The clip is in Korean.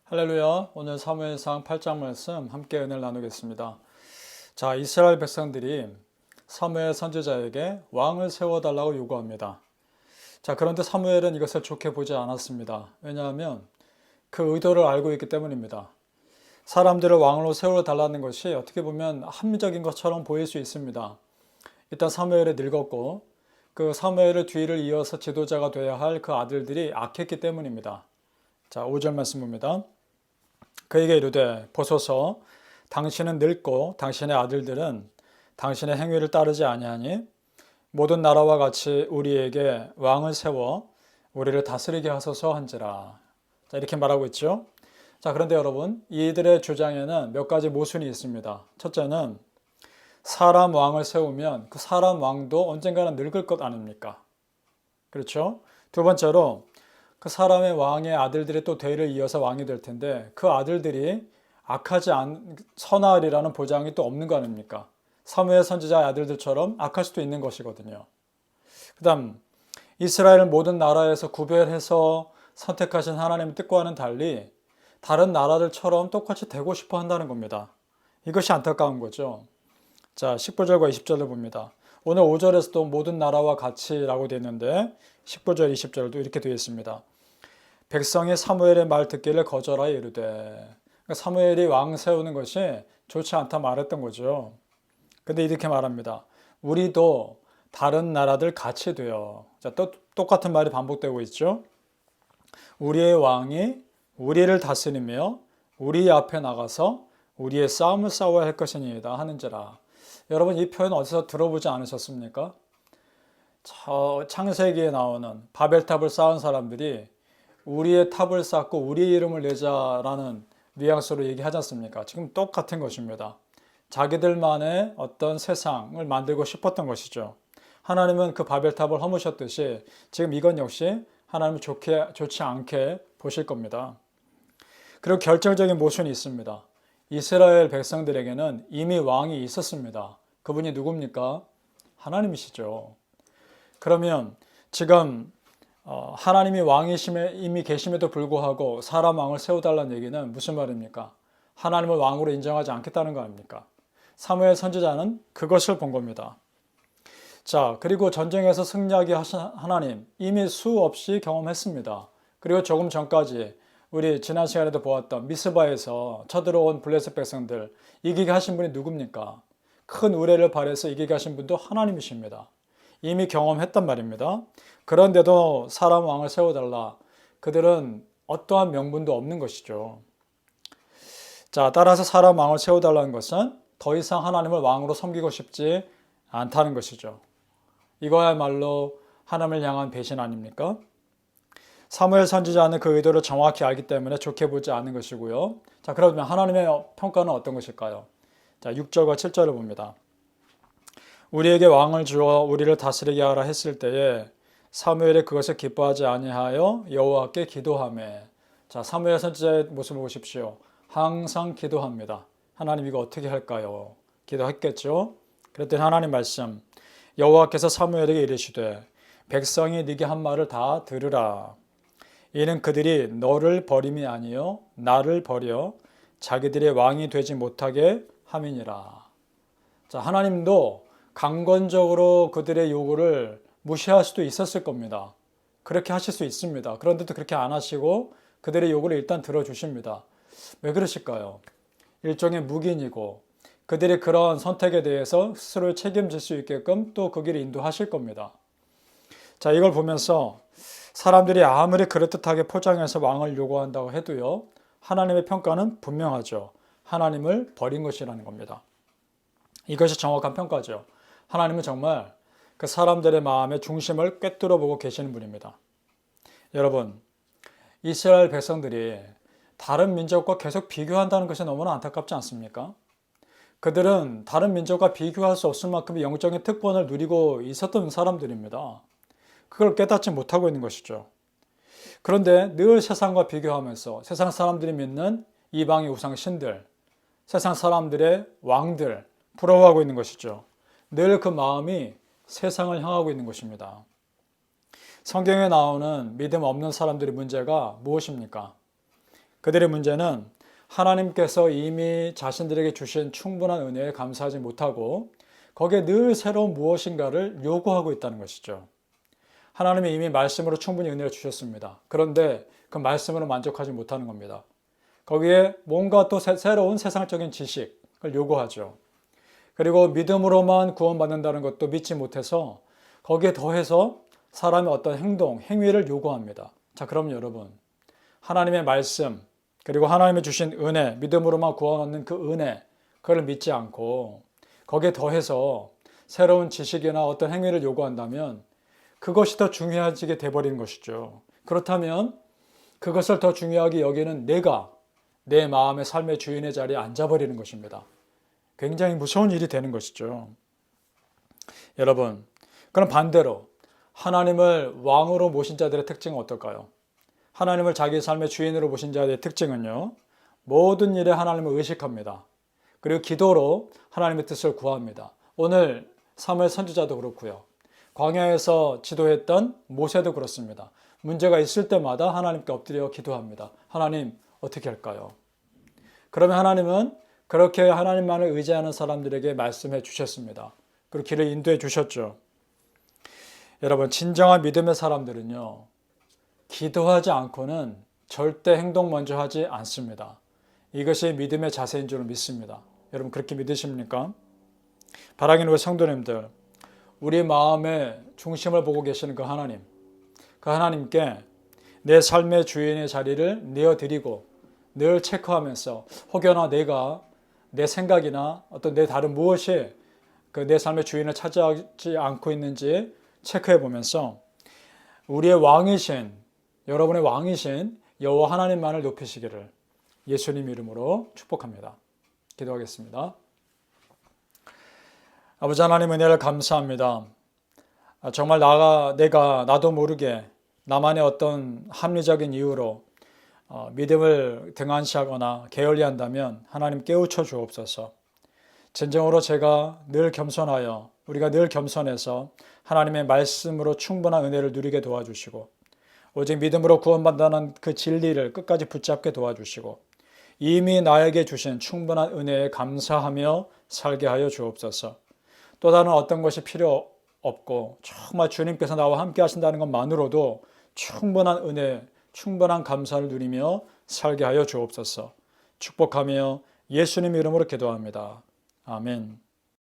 할렐루야. 오늘 사무엘상 8장 말씀 함께 은혜를 나누겠습니다. 자, 이스라엘 백성들이 사무엘 선지자에게 왕을 세워달라고 요구합니다. 자, 그런데 사무엘은 이것을 좋게 보지 않았습니다. 왜냐하면 그 의도를 알고 있기 때문입니다. 사람들을 왕으로 세워달라는 것이 어떻게 보면 합리적인 것처럼 보일 수 있습니다. 일단 사무엘이 늙었고 그 사무엘의 뒤를 이어서 지도자가 되어야 할 그 아들들이 악했기 때문입니다. 자, 5절 말씀 봅니다. 그에게 이르되 보소서 당신은 늙고 당신의 아들들은 당신의 행위를 따르지 아니하니 모든 나라와 같이 우리에게 왕을 세워 우리를 다스리게 하소서 한지라. 자, 이렇게 말하고 있죠. 자, 그런데 여러분, 이들의 주장에는 몇 가지 모순이 있습니다. 첫째는 사람 왕을 세우면 그 사람 왕도 언젠가는 늙을 것 아닙니까? 그렇죠? 두 번째로 그 사람의 왕의 아들들이 또 대를 이어서 왕이 될 텐데 그 아들들이 악하지 선하리라는 보장이 또 없는 거 아닙니까? 사무엘 선지자의 아들들처럼 악할 수도 있는 것이거든요. 그 다음 이스라엘 모든 나라에서 구별해서 선택하신 하나님의 뜻과는 달리 다른 나라들처럼 똑같이 되고 싶어 한다는 겁니다. 이것이 안타까운 거죠. 자, 19절과 20절을 봅니다. 오늘 5절에서도 모든 나라와 같이라고 되어 있는데 19절, 20절도 이렇게 되어 있습니다. 백성이 사무엘의 말 듣기를 거절하여 이르되, 그러니까 사무엘이 왕 세우는 것이 좋지 않다 말했던 거죠. 근데 이렇게 말합니다. 우리도 다른 나라들 같이 되어. 자, 또 똑같은 말이 반복되고 있죠. 우리의 왕이 우리를 다스리며 우리 앞에 나가서 우리의 싸움을 싸워야 할 것이니이다 하는지라. 여러분, 이 표현 어디서 들어보지 않으셨습니까? 창세기에 나오는 바벨탑을 쌓은 사람들이 우리의 탑을 쌓고 우리의 이름을 내자라는 뉘앙스로 얘기하지 않습니까? 지금 똑같은 것입니다. 자기들만의 어떤 세상을 만들고 싶었던 것이죠. 하나님은 그 바벨탑을 허무셨듯이 지금 이건 역시 하나님을 좋지 않게 보실 겁니다. 그리고 결정적인 모순이 있습니다. 이스라엘 백성들에게는 이미 왕이 있었습니다. 그분이 누굽니까? 하나님이시죠. 그러면 지금 하나님이 왕이심에 이미 계심에도 불구하고 사람 왕을 세워달라는 얘기는 무슨 말입니까? 하나님을 왕으로 인정하지 않겠다는 거 아닙니까? 사무엘 선지자는 그것을 본 겁니다. 자, 그리고 전쟁에서 승리하게 하신 하나님 이미 수없이 경험했습니다. 그리고 조금 전까지 우리 지난 시간에도 보았던 미스바에서 쳐들어온 블레셋 백성들 이기게 하신 분이 누굽니까? 큰 의뢰를 발해서 이기게 하신 분도 하나님이십니다. 이미 경험했단 말입니다. 그런데도 사람 왕을 세워달라. 그들은 어떠한 명분도 없는 것이죠. 자, 따라서 사람 왕을 세워달라는 것은 더 이상 하나님을 왕으로 섬기고 싶지 않다는 것이죠. 이거야말로 하나님을 향한 배신 아닙니까? 사무엘 선지자는 그 의도를 정확히 알기 때문에 좋게 보지 않는 것이고요. 자, 그러면 하나님의 평가는 어떤 것일까요? 자, 6절과 7절을 봅니다. 우리에게 왕을 주어 우리를 다스리게 하라 했을 때에 사무엘이 그것을 기뻐하지 아니하여 여호와께 기도하매. 자, 사무엘 선지자의 모습을 보십시오. 항상 기도합니다. 하나님 이거 어떻게 할까요? 기도했겠죠. 그랬더니 하나님 말씀 여호와께서 사무엘에게 이르시되 백성이 네게 한 말을 다 들으라. 이는 그들이 너를 버림이 아니요 나를 버려 자기들의 왕이 되지 못하게 함이니라. 자, 하나님도 강권적으로 그들의 요구를 무시할 수도 있었을 겁니다. 그렇게 하실 수 있습니다. 그런데도 그렇게 안 하시고 그들의 요구를 일단 들어주십니다. 왜 그러실까요? 일종의 묵인이고 그들이 그런 선택에 대해서 스스로 책임질 수 있게끔 또 그 길을 인도하실 겁니다. 자, 이걸 보면서 사람들이 아무리 그럴듯하게 포장해서 왕을 요구한다고 해도요, 하나님의 평가는 분명하죠. 하나님을 버린 것이라는 겁니다. 이것이 정확한 평가죠. 하나님은 정말 그 사람들의 마음의 중심을 꿰뚫어 보고 계시는 분입니다. 여러분, 이스라엘 백성들이 다른 민족과 계속 비교한다는 것이 너무나 안타깝지 않습니까? 그들은 다른 민족과 비교할 수 없을 만큼의 영적인 특권을 누리고 있었던 사람들입니다. 그걸 깨닫지 못하고 있는 것이죠. 그런데 늘 세상과 비교하면서 세상 사람들이 믿는 이방의 우상 신들, 세상 사람들의 왕들 부러워하고 있는 것이죠. 늘 그 마음이 세상을 향하고 있는 것입니다. 성경에 나오는 믿음 없는 사람들의 문제가 무엇입니까? 그들의 문제는 하나님께서 이미 자신들에게 주신 충분한 은혜에 감사하지 못하고 거기에 늘 새로운 무엇인가를 요구하고 있다는 것이죠. 하나님이 이미 말씀으로 충분히 은혜를 주셨습니다. 그런데 그 말씀으로 만족하지 못하는 겁니다. 거기에 뭔가 또 새로운 세상적인 지식을 요구하죠. 그리고 믿음으로만 구원받는다는 것도 믿지 못해서 거기에 더해서 사람의 어떤 행동, 행위를 요구합니다. 자, 그럼 여러분, 하나님의 말씀, 그리고 하나님이 주신 은혜, 믿음으로만 구원 얻는 그 은혜, 그걸 믿지 않고 거기에 더해서 새로운 지식이나 어떤 행위를 요구한다면 그것이 더 중요해지게 돼버리는 것이죠. 그렇다면 그것을 더 중요하게 여기는 내가 내 마음의 삶의 주인의 자리에 앉아버리는 것입니다. 굉장히 무서운 일이 되는 것이죠. 여러분, 그럼 반대로 하나님을 왕으로 모신 자들의 특징은 어떨까요? 하나님을 자기 삶의 주인으로 모신 자들의 특징은요, 모든 일에 하나님을 의식합니다. 그리고 기도로 하나님의 뜻을 구합니다. 오늘 사무엘 선지자도 그렇고요. 광야에서 지도했던 모세도 그렇습니다. 문제가 있을 때마다 하나님께 엎드려 기도합니다. 하나님, 어떻게 할까요? 그러면 하나님은 그렇게 하나님만을 의지하는 사람들에게 말씀해 주셨습니다. 그리고 길을 인도해 주셨죠. 여러분, 진정한 믿음의 사람들은요, 기도하지 않고는 절대 행동 먼저 하지 않습니다. 이것이 믿음의 자세인 줄 믿습니다. 여러분, 그렇게 믿으십니까? 바라기는 우리 성도님들, 우리 마음의 중심을 보고 계시는 그 하나님, 그 하나님께 내 삶의 주인의 자리를 내어드리고 늘 체크하면서 혹여나 내가 내 생각이나 어떤 내 다른 무엇이 내 삶의 주인을 차지하지 않고 있는지 체크해 보면서 우리의 왕이신, 여러분의 왕이신 여호와 하나님만을 높이시기를 예수님 이름으로 축복합니다. 기도하겠습니다. 아버지 하나님, 은혜를 감사합니다. 정말 나도 모르게 나만의 어떤 합리적인 이유로 믿음을 등한시하거나 게을리한다면 하나님 깨우쳐 주옵소서. 진정으로 제가 늘 겸손하여, 우리가 늘 겸손해서 하나님의 말씀으로 충분한 은혜를 누리게 도와주시고 오직 믿음으로 구원받는 그 진리를 끝까지 붙잡게 도와주시고 이미 나에게 주신 충분한 은혜에 감사하며 살게 하여 주옵소서. 또 다른 어떤 것이 필요 없고 정말 주님께서 나와 함께 하신다는 것만으로도 충분한 은혜, 충분한 감사를 누리며 살게 하여 주옵소서. 축복하며 예수님 이름으로 기도합니다. 아멘.